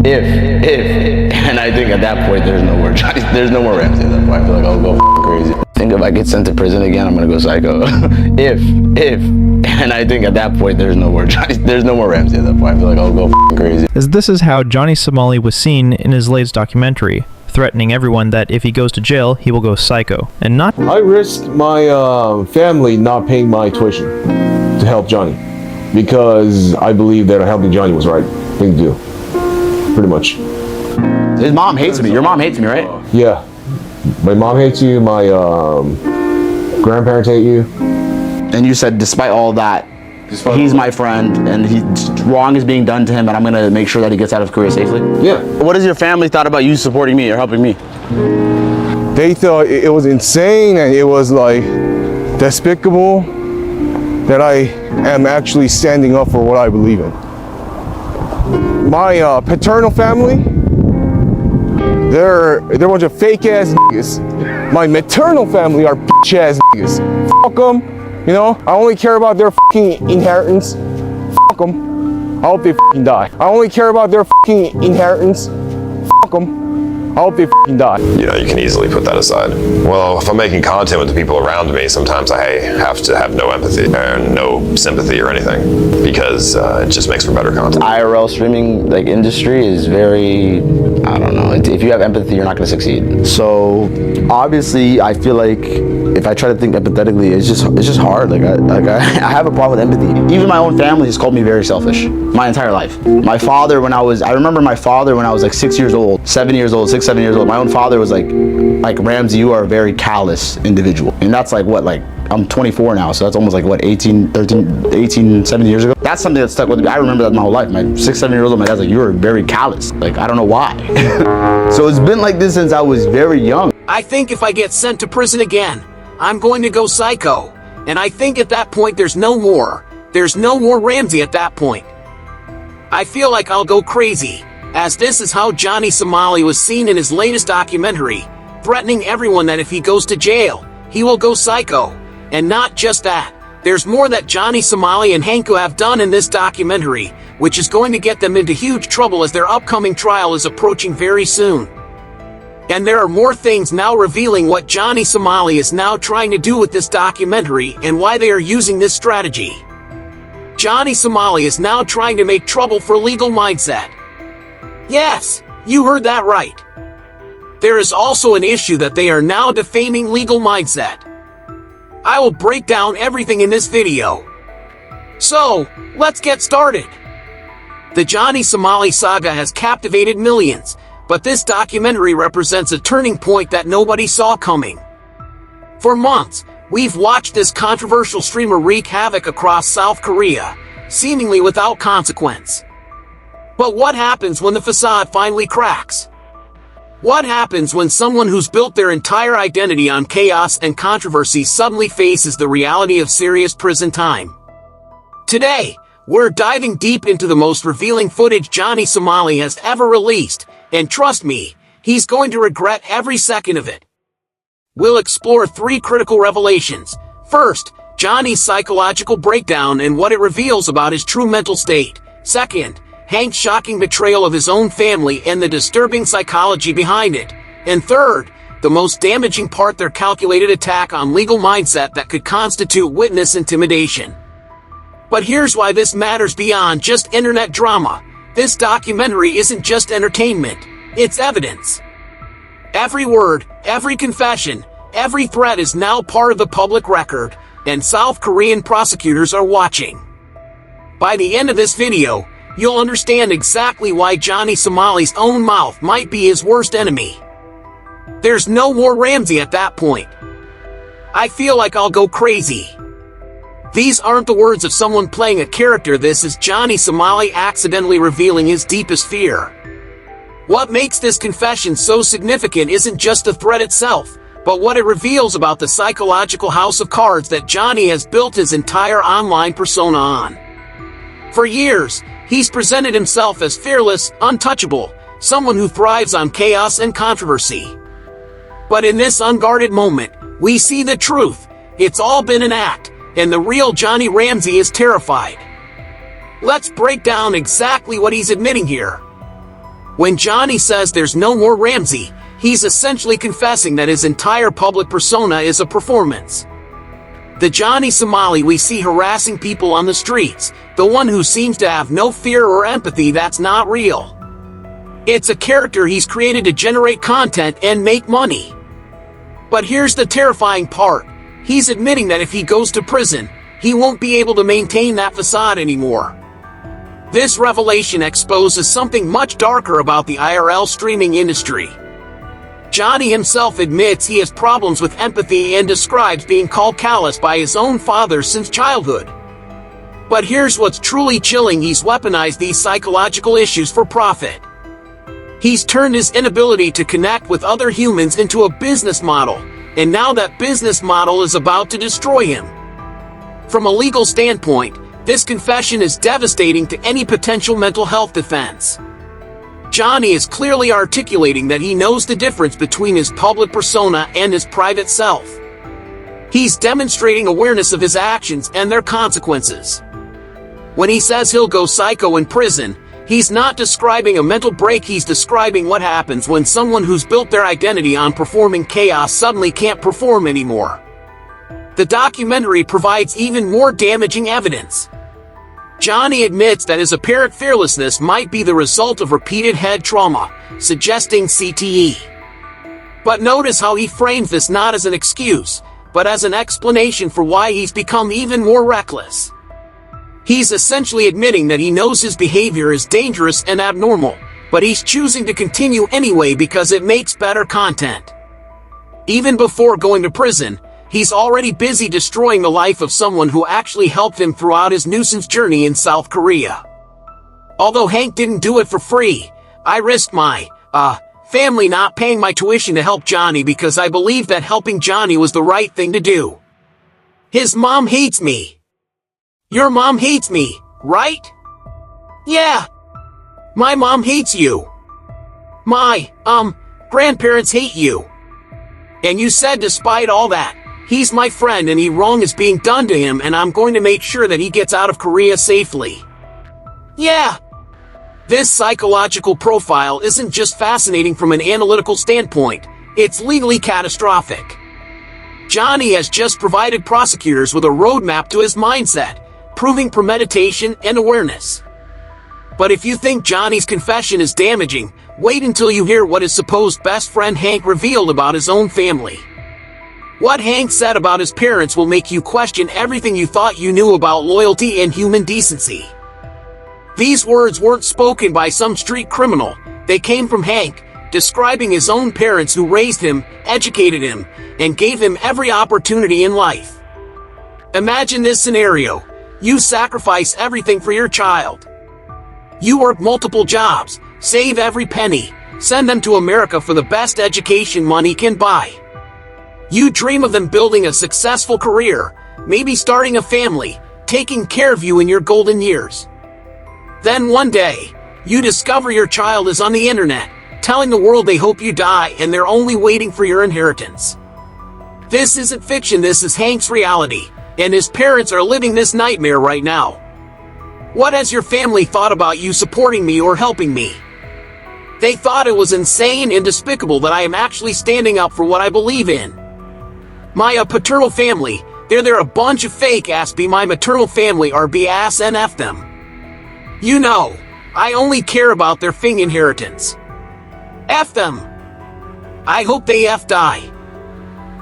And I think at that point there's no more Ramsey at that point. I feel like I'll go crazy. I think if I get sent to prison again, I'm gonna go psycho. And I think at that point there's no more Ramsey at that point. I feel like I'll go crazy. As this is how Johnny Somali was seen in his latest documentary, threatening everyone that if he goes to jail, he will go psycho. And not I risked my family not paying my tuition to help Johnny because I believe that helping Johnny was the right thing to do. Pretty much. His mom hates me. Your mom hates me, right? Yeah. My mom hates you, my grandparents hate you. And you said despite all that, he's my friend and wrong is being done to him and I'm gonna make sure that he gets out of Korea safely? Yeah. What has your family thought about you supporting me or helping me? They thought it was insane and it was like despicable that I am actually standing up for what I believe in. My paternal family, they're a bunch of fake ass niggas. My maternal family are bitch ass niggas. Fuck them, you know? I only care about their fucking inheritance. Fuck them. I hope they fucking die. I only care about their fucking inheritance. Fuck them. I hope they fucking die. You know, you can easily put that aside. Well, if I'm making content with the people around me, sometimes I have to have no empathy and no sympathy or anything because it just makes for better content. IRL streaming industry is very, I don't know, if you have empathy, you're not gonna succeed. So obviously I feel like if I try to think empathetically, it's just hard. I have a problem with empathy. Even my own family has called me very selfish my entire life. My father, I remember my father when I was like 6 years old, 7 years old, 6, 7 years old, my own father was like Ramsey, you are a very callous individual. And that's I'm 24 now, so that's almost 17 years ago. That's something that stuck with me. I remember that my whole life. My 6, 7 years old, my dad's like, you're very callous. I don't know why. So it's been like this since I was very young. I think if I get sent to prison again, I'm going to go psycho. And I think at that point there's no more Ramsey at that point. I feel like I'll go crazy, as this is how Johnny Somali was seen in his latest documentary, threatening everyone that if he goes to jail, he will go psycho. And not just that, there's more that Johnny Somali and Hanku have done in this documentary, which is going to get them into huge trouble as their upcoming trial is approaching very soon. And there are more things now revealing what Johnny Somali is now trying to do with this documentary and why they are using this strategy. Johnny Somali is now trying to make trouble for Legal Mindset. Yes, you heard that right. There is also an issue that they are now defaming Legal Mindset. I will break down everything in this video. So, let's get started. The Johnny Somali saga has captivated millions, but this documentary represents a turning point that nobody saw coming. For months, we've watched this controversial streamer wreak havoc across South Korea, seemingly without consequence. But what happens when the facade finally cracks? What happens when someone who's built their entire identity on chaos and controversy suddenly faces the reality of serious prison time? Today, we're diving deep into the most revealing footage Johnny Somali has ever released, and trust me, he's going to regret every second of it. We'll explore 3 critical revelations. First, Johnny's psychological breakdown and what it reveals about his true mental state. Second, Hank's shocking betrayal of his own family and the disturbing psychology behind it. And third, the most damaging part, their calculated attack on Legal Mindset that could constitute witness intimidation. But here's why this matters beyond just internet drama. This documentary isn't just entertainment, it's evidence. Every word, every confession, every threat is now part of the public record, and South Korean prosecutors are watching. By the end of this video, you'll understand exactly why Johnny Somali's own mouth might be his worst enemy. There's no more Ramsey at that point. I feel like I'll go crazy. These aren't the words of someone playing a character, this is Johnny Somali accidentally revealing his deepest fear. What makes this confession so significant isn't just the threat itself, but what it reveals about the psychological house of cards that Johnny has built his entire online persona on. For years, he's presented himself as fearless, untouchable, someone who thrives on chaos and controversy. But in this unguarded moment, we see the truth. It's all been an act, and the real Johnny Ramsey is terrified. Let's break down exactly what he's admitting here. When Johnny says there's no more Ramsey, he's essentially confessing that his entire public persona is a performance. The Johnny Somali we see harassing people on the streets, the one who seems to have no fear or empathy, that's not real. It's a character he's created to generate content and make money. But here's the terrifying part. He's admitting that if he goes to prison, he won't be able to maintain that facade anymore. This revelation exposes something much darker about the IRL streaming industry. Johnny himself admits he has problems with empathy and describes being called callous by his own father since childhood. But here's what's truly chilling: he's weaponized these psychological issues for profit. He's turned his inability to connect with other humans into a business model, and now that business model is about to destroy him. From a legal standpoint, this confession is devastating to any potential mental health defense. Johnny is clearly articulating that he knows the difference between his public persona and his private self. He's demonstrating awareness of his actions and their consequences. When he says he'll go psycho in prison, he's not describing a mental break, he's describing what happens when someone who's built their identity on performing chaos suddenly can't perform anymore. The documentary provides even more damaging evidence. Johnny admits that his apparent fearlessness might be the result of repeated head trauma, suggesting CTE. But notice how he frames this not as an excuse, but as an explanation for why he's become even more reckless. He's essentially admitting that he knows his behavior is dangerous and abnormal, but he's choosing to continue anyway because it makes better content. Even before going to prison, he's already busy destroying the life of someone who actually helped him throughout his nuisance journey in South Korea. Although Hank didn't do it for free, I risked my, family not paying my tuition to help Johnny because I believed that helping Johnny was the right thing to do. His mom hates me. Your mom hates me, right? Yeah. My mom hates you. My, grandparents hate you. And you said despite all that, he's my friend and wrong is being done to him and I'm going to make sure that he gets out of Korea safely. Yeah. This psychological profile isn't just fascinating from an analytical standpoint, it's legally catastrophic. Johnny has just provided prosecutors with a roadmap to his mindset, proving premeditation and awareness. But if you think Johnny's confession is damaging, wait until you hear what his supposed best friend Hank revealed about his own family. What Hank said about his parents will make you question everything you thought you knew about loyalty and human decency. These words weren't spoken by some street criminal, they came from Hank, describing his own parents who raised him, educated him, and gave him every opportunity in life. Imagine this scenario. You sacrifice everything for your child. You work multiple jobs, save every penny, send them to America for the best education money can buy. You dream of them building a successful career, maybe starting a family, taking care of you in your golden years. Then one day, you discover your child is on the internet, telling the world they hope you die and they're only waiting for your inheritance. This isn't fiction, this is Hank's reality, and his parents are living this nightmare right now. What has your family thought about you supporting me or helping me? They thought it was insane and despicable that I am actually standing up for what I believe in. My paternal family, they're a bunch of fake ass. Be my maternal family are BS and F them. You know, I only care about their fing inheritance. F them. I hope they F die.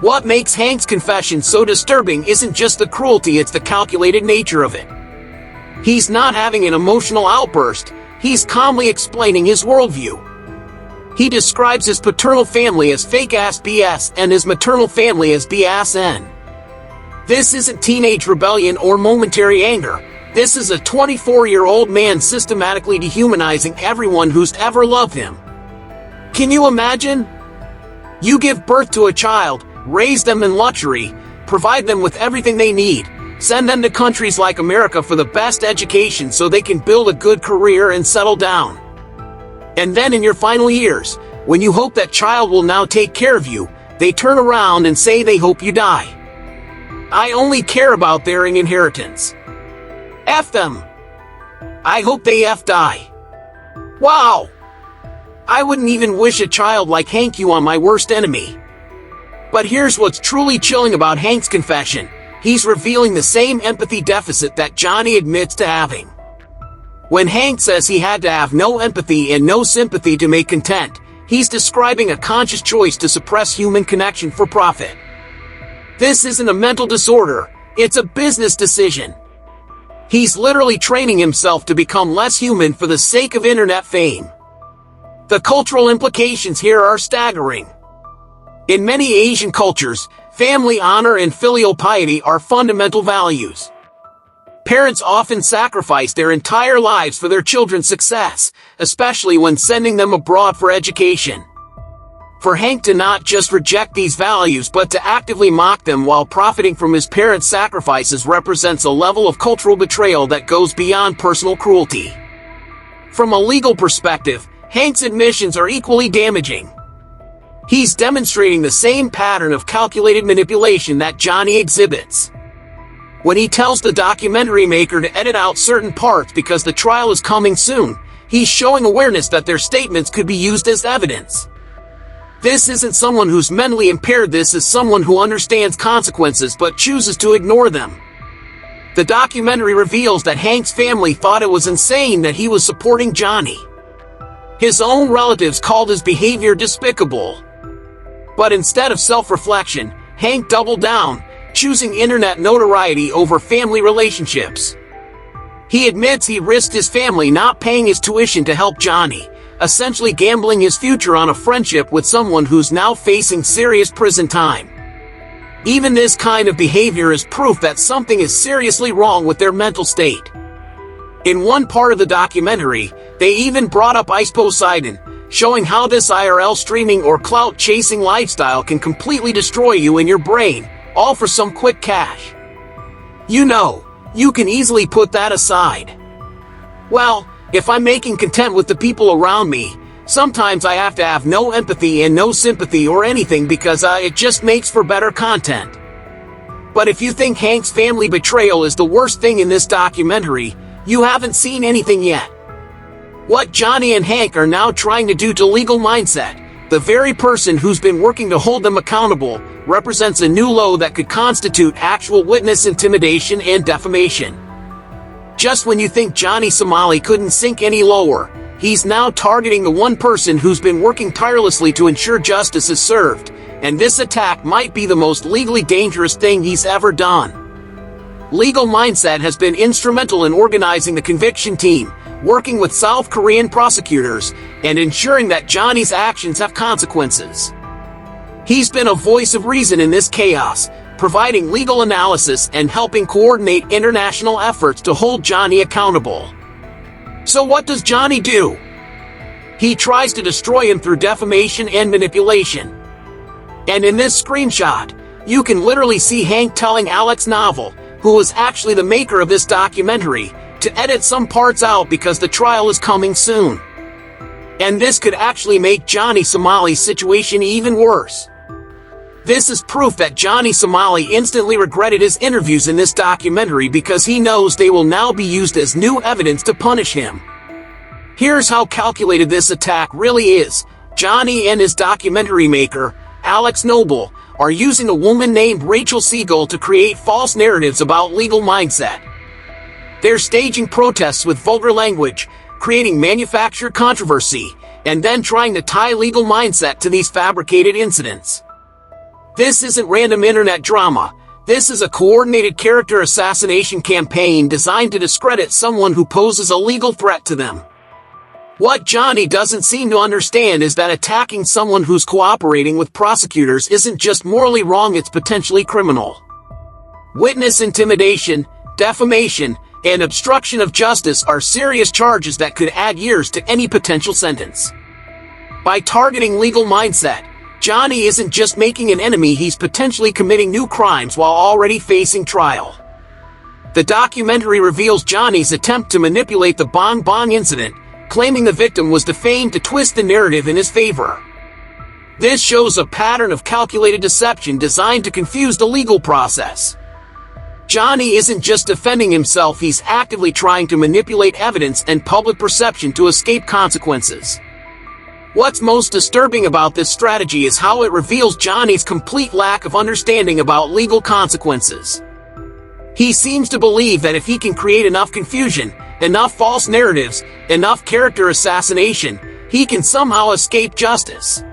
What makes Hank's confession so disturbing isn't just the cruelty, it's the calculated nature of it. He's not having an emotional outburst, he's calmly explaining his worldview. He describes his paternal family as fake-ass BS and his maternal family as BSN. This isn't teenage rebellion or momentary anger. This is a 24-year-old man systematically dehumanizing everyone who's ever loved him. Can you imagine? You give birth to a child, raise them in luxury, provide them with everything they need, send them to countries like America for the best education so they can build a good career and settle down. And then in your final years, when you hope that child will now take care of you, they turn around and say they hope you die. I only care about their inheritance. F them. I hope they F die. Wow. I wouldn't even wish a child like Hank you on my worst enemy. But here's what's truly chilling about Hank's confession. He's revealing the same empathy deficit that Johnny admits to having. When Hank says he had to have no empathy and no sympathy to make content, he's describing a conscious choice to suppress human connection for profit. This isn't a mental disorder, it's a business decision. He's literally training himself to become less human for the sake of internet fame. The cultural implications here are staggering. In many Asian cultures, family honor and filial piety are fundamental values. Parents often sacrifice their entire lives for their children's success, especially when sending them abroad for education. For Hank to not just reject these values but to actively mock them while profiting from his parents' sacrifices represents a level of cultural betrayal that goes beyond personal cruelty. From a legal perspective, Hank's admissions are equally damaging. He's demonstrating the same pattern of calculated manipulation that Johnny exhibits. When he tells the documentary maker to edit out certain parts because the trial is coming soon, he's showing awareness that their statements could be used as evidence. This isn't someone who's mentally impaired, this is someone who understands consequences but chooses to ignore them. The documentary reveals that Hank's family thought it was insane that he was supporting Johnny. His own relatives called his behavior despicable. But instead of self-reflection, Hank doubled down, choosing internet notoriety over family relationships. He admits he risked his family not paying his tuition to help Johnny, essentially gambling his future on a friendship with someone who's now facing serious prison time. Even this kind of behavior is proof that something is seriously wrong with their mental state. In one part of the documentary, they even brought up Ice Poseidon, showing how this IRL streaming or clout-chasing lifestyle can completely destroy you and your brain, all for some quick cash. You know, you can easily put that aside. Well, if I'm making content with the people around me, sometimes I have to have no empathy and no sympathy or anything because it just makes for better content. But if you think Hank's family betrayal is the worst thing in this documentary, you haven't seen anything yet. What Johnny and Hank are now trying to do to Legal Mindset, the very person who's been working to hold them accountable, represents a new low that could constitute actual witness intimidation and defamation. Just when you think Johnny Somali couldn't sink any lower, he's now targeting the one person who's been working tirelessly to ensure justice is served, and this attack might be the most legally dangerous thing he's ever done. Legal Mindset has been instrumental in organizing the conviction team, working with South Korean prosecutors, and ensuring that Johnny's actions have consequences. He's been a voice of reason in this chaos, providing legal analysis and helping coordinate international efforts to hold Johnny accountable. So what does Johnny do? He tries to destroy him through defamation and manipulation. And in this screenshot, you can literally see Hank telling Alex Novel, who was actually the maker of this documentary, to edit some parts out because the trial is coming soon. And this could actually make Johnny Somali's situation even worse. This is proof that Johnny Somali instantly regretted his interviews in this documentary because he knows they will now be used as new evidence to punish him. Here's how calculated this attack really is. Johnny and his documentary maker, Alex Noble, are using a woman named Rachel Siegel to create false narratives about Legal Mindset. They're staging protests with vulgar language, creating manufactured controversy, and then trying to tie Legal Mindset to these fabricated incidents. This isn't random internet drama. This is a coordinated character assassination campaign designed to discredit someone who poses a legal threat to them. What Johnny doesn't seem to understand is that attacking someone who's cooperating with prosecutors isn't just morally wrong, it's potentially criminal. Witness intimidation, defamation, and obstruction of justice are serious charges that could add years to any potential sentence. By targeting Legal Mindset, Johnny isn't just making an enemy, he's potentially committing new crimes while already facing trial. The documentary reveals Johnny's attempt to manipulate the Bong Bong incident, claiming the victim was defamed to twist the narrative in his favor. This shows a pattern of calculated deception designed to confuse the legal process. Johnny isn't just defending himself, he's actively trying to manipulate evidence and public perception to escape consequences. What's most disturbing about this strategy is how it reveals Johnny's complete lack of understanding about legal consequences. He seems to believe that if he can create enough confusion, enough false narratives, enough character assassination, he can somehow escape justice.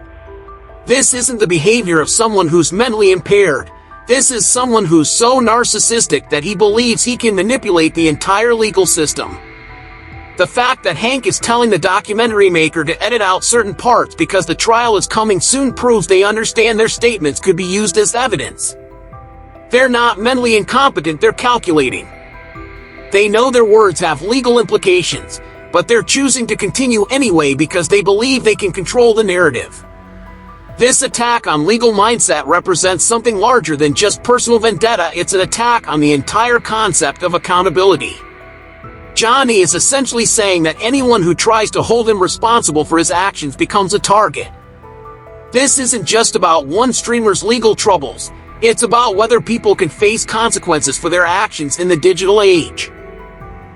This isn't the behavior of someone who's mentally impaired. This is someone who's so narcissistic that he believes he can manipulate the entire legal system. The fact that Hank is telling the documentary maker to edit out certain parts because the trial is coming soon proves they understand their statements could be used as evidence. They're not mentally incompetent, they're calculating. They know their words have legal implications, but they're choosing to continue anyway because they believe they can control the narrative. This attack on legal mindset represents something larger than just personal vendetta. It's an attack on the entire concept of accountability. Johnny is essentially saying that anyone who tries to hold him responsible for his actions becomes a target. This isn't just about one streamer's legal troubles. It's about whether people can face consequences for their actions in the digital age.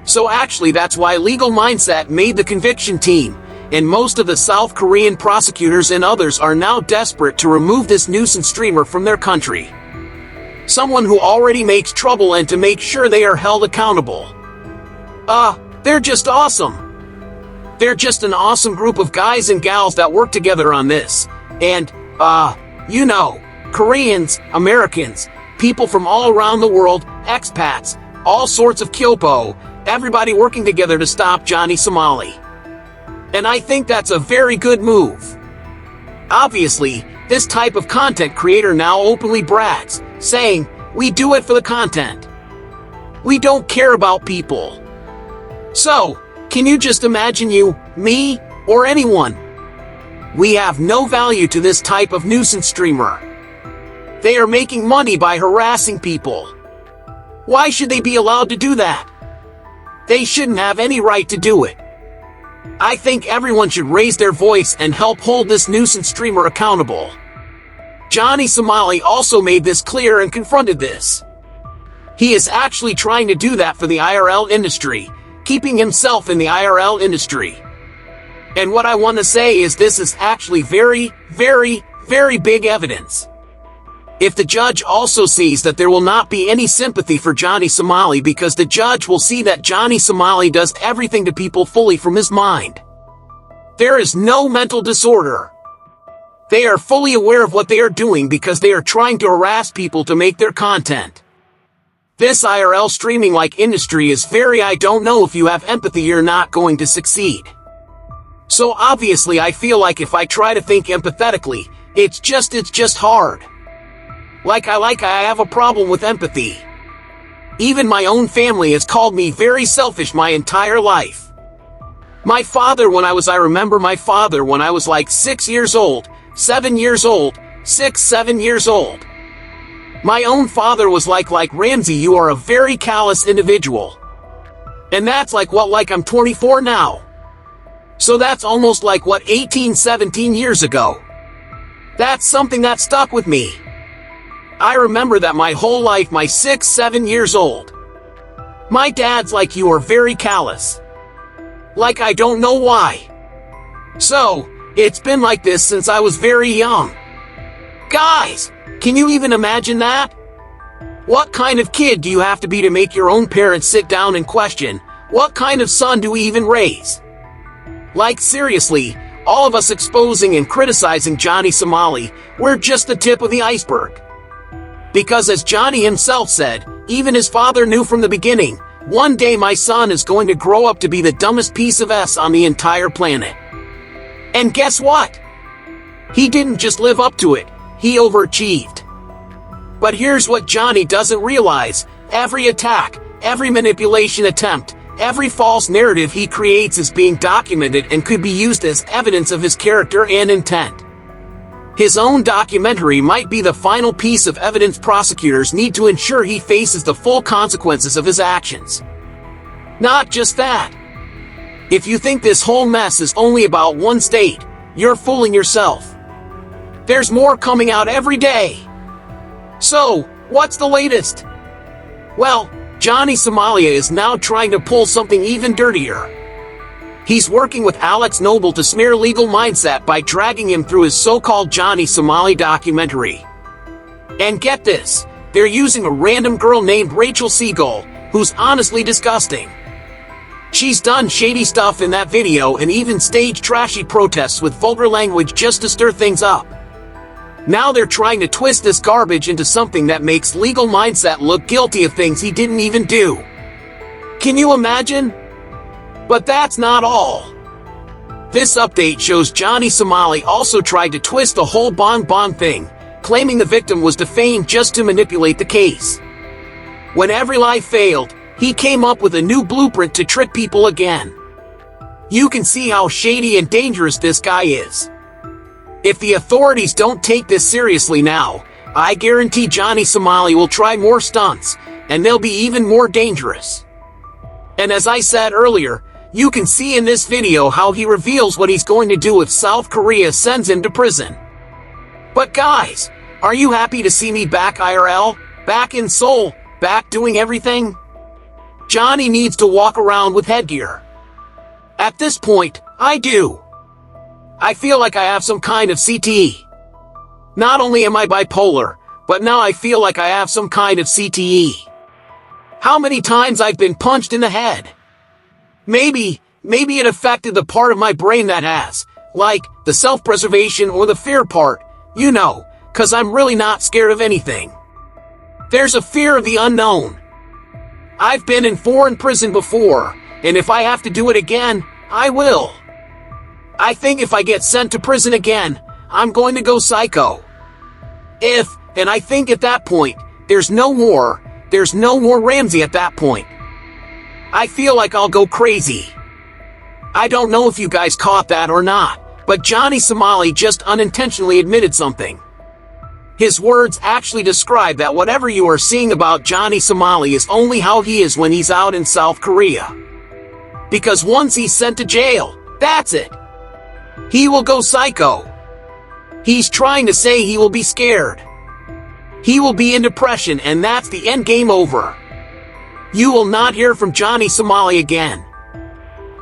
So actually, that's why Legal Mindset made the conviction team, and most of the South Korean prosecutors and others are now desperate to remove this nuisance streamer from their country. Someone who already makes trouble, and to make sure they are held accountable. They're just awesome. They're just an awesome group of guys and gals that work together on this. And, Koreans, Americans, people from all around the world, expats, all sorts of Kyopo, everybody working together to stop Johnny Somali. And I think that's a very good move. Obviously, this type of content creator now openly brags, saying, "We do it for the content. We don't care about people." So, can you just imagine you, me, or anyone? We have no value to this type of nuisance streamer. They are making money by harassing people. Why should they be allowed to do that? They shouldn't have any right to do it. I think everyone should raise their voice and help hold this nuisance streamer accountable. Johnny Somali also made this clear and confronted this. He is actually trying to do that for the IRL industry, keeping himself in the IRL industry. And what I want to say is this is actually very, very, very big evidence. If the judge also sees that there will not be any sympathy for Johnny Somali, because the judge will see that Johnny Somali does everything to people fully from his mind. There is no mental disorder. They are fully aware of what they are doing because they are trying to harass people to make their content. This IRL streaming-like industry is I don't know if you have empathy, you're not going to succeed. So obviously I feel like if I try to think empathetically, it's just hard. I have a problem with empathy. Even my own family has called me very selfish my entire life. I remember my father when I was like 6 years old, 7 years old, 6, 7 years old. My own father was like Ramsey, you are a very callous individual. And that's I'm 24 now. So that's almost 18, 17 years ago. That's something that stuck with me. I remember that my whole life, my 6, 7 years old. My dad's like, you are very callous. I don't know why. So, it's been like this since I was very young. Guys, can you even imagine that? What kind of kid do you have to be to make your own parents sit down and question, what kind of son do we even raise? Seriously, all of us exposing and criticizing Johnny Somali, we're just the tip of the iceberg. Because as Johnny himself said, even his father knew from the beginning, one day my son is going to grow up to be the dumbest piece of S on the entire planet. And guess what? He didn't just live up to it, he overachieved. But here's what Johnny doesn't realize: every attack, every manipulation attempt, every false narrative he creates is being documented and could be used as evidence of his character and intent. His own documentary might be the final piece of evidence prosecutors need to ensure he faces the full consequences of his actions. Not just that. If you think this whole mess is only about one state, you're fooling yourself. There's more coming out every day. So, what's the latest? Well, Johnny Somalia is now trying to pull something even dirtier. He's working with Alex Noble to smear legal mindset by dragging him through his so-called Johnny Somali documentary. And get this, they're using a random girl named Rachel Seagull, who's honestly disgusting. She's done shady stuff in that video and even staged trashy protests with vulgar language just to stir things up. Now they're trying to twist this garbage into something that makes legal mindset look guilty of things he didn't even do. Can you imagine? But that's not all. This update shows Johnny Somali also tried to twist the whole Bon Bon thing, claiming the victim was defamed just to manipulate the case. When every lie failed, he came up with a new blueprint to trick people again. You can see how shady and dangerous this guy is. If the authorities don't take this seriously now, I guarantee Johnny Somali will try more stunts, and they'll be even more dangerous. And as I said earlier, you can see in this video how he reveals what he's going to do if South Korea sends him to prison. But guys, are you happy to see me back IRL? Back in Seoul? Back doing everything? Johnny needs to walk around with headgear. At this point, I do. I feel like I have some kind of CTE. Not only am I bipolar, but now I feel like I have some kind of CTE. How many times I've been punched in the head? Maybe it affected the part of my brain that has, like, the self-preservation or the fear part, you know, 'cause I'm really not scared of anything. There's a fear of the unknown. I've been in foreign prison before, and if I have to do it again, I will. I think if I get sent to prison again, I'm going to go psycho. And I think at that point, there's no more Ramsey at that point. I feel like I'll go crazy. I don't know if you guys caught that or not, but Johnny Somali just unintentionally admitted something. His words actually describe that whatever you are seeing about Johnny Somali is only how he is when he's out in South Korea. Because once he's sent to jail, that's it. He will go psycho. He's trying to say he will be scared. He will be in depression, and that's the end game over. You will not hear from Johnny Somali again.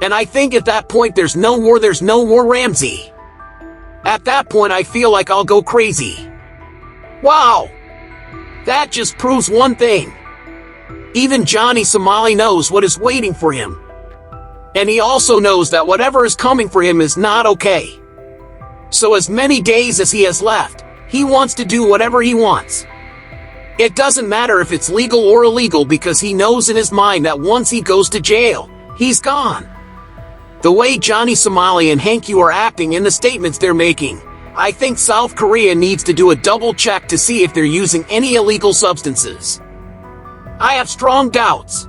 And I think at that point there's no more Ramsey. At that point I feel like I'll go crazy. Wow! That just proves one thing. Even Johnny Somali knows what is waiting for him. And he also knows that whatever is coming for him is not okay. So as many days as he has left, he wants to do whatever he wants. It doesn't matter if it's legal or illegal because he knows in his mind that once he goes to jail, he's gone. The way Johnny Somali and Hank Yu are acting in the statements they're making, I think South Korea needs to do a double check to see if they're using any illegal substances. I have strong doubts.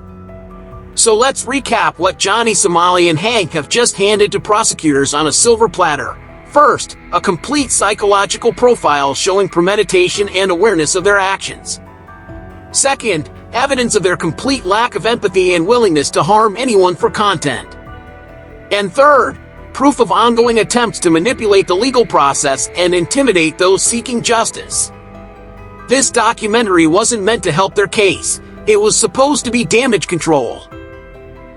So let's recap what Johnny Somali and Hank have just handed to prosecutors on a silver platter. First, a complete psychological profile showing premeditation and awareness of their actions. Second, evidence of their complete lack of empathy and willingness to harm anyone for content. And third, proof of ongoing attempts to manipulate the legal process and intimidate those seeking justice. This documentary wasn't meant to help their case. It was supposed to be damage control.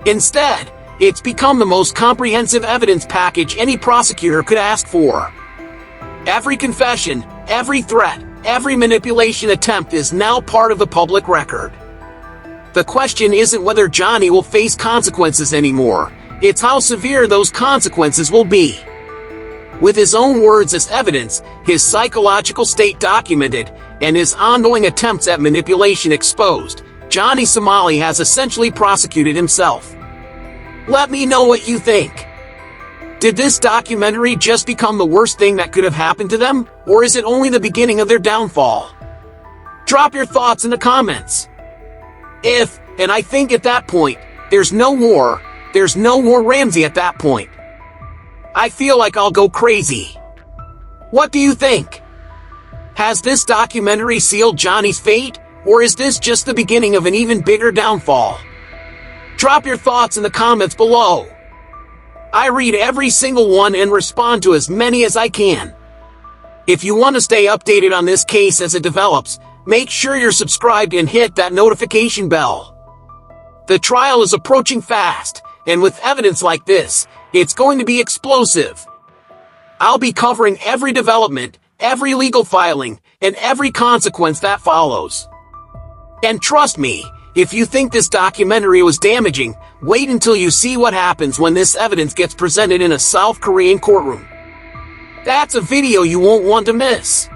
Instead, it's become the most comprehensive evidence package any prosecutor could ask for. Every confession, every threat, every manipulation attempt is now part of the public record. The question isn't whether Johnny will face consequences anymore. It's how severe those consequences will be. With his own words as evidence, his psychological state documented, and his ongoing attempts at manipulation exposed, Johnny Somali has essentially prosecuted himself. Let me know what you think. Did this documentary just become the worst thing that could have happened to them, or is it only the beginning of their downfall? Drop your thoughts in the comments. And I think at that point, there's no more Ramsey at that point. I feel like I'll go crazy. What do you think? Has this documentary sealed Johnny's fate, or is this just the beginning of an even bigger downfall? Drop your thoughts in the comments below. I read every single one and respond to as many as I can. If you want to stay updated on this case as it develops, make sure you're subscribed and hit that notification bell. The trial is approaching fast, and with evidence like this, It's going to be explosive. I'll be covering every development, every legal filing, and every consequence that follows. And trust me, if you think this documentary was damaging, wait until you see what happens when this evidence gets presented in a South Korean courtroom. That's a video you won't want to miss.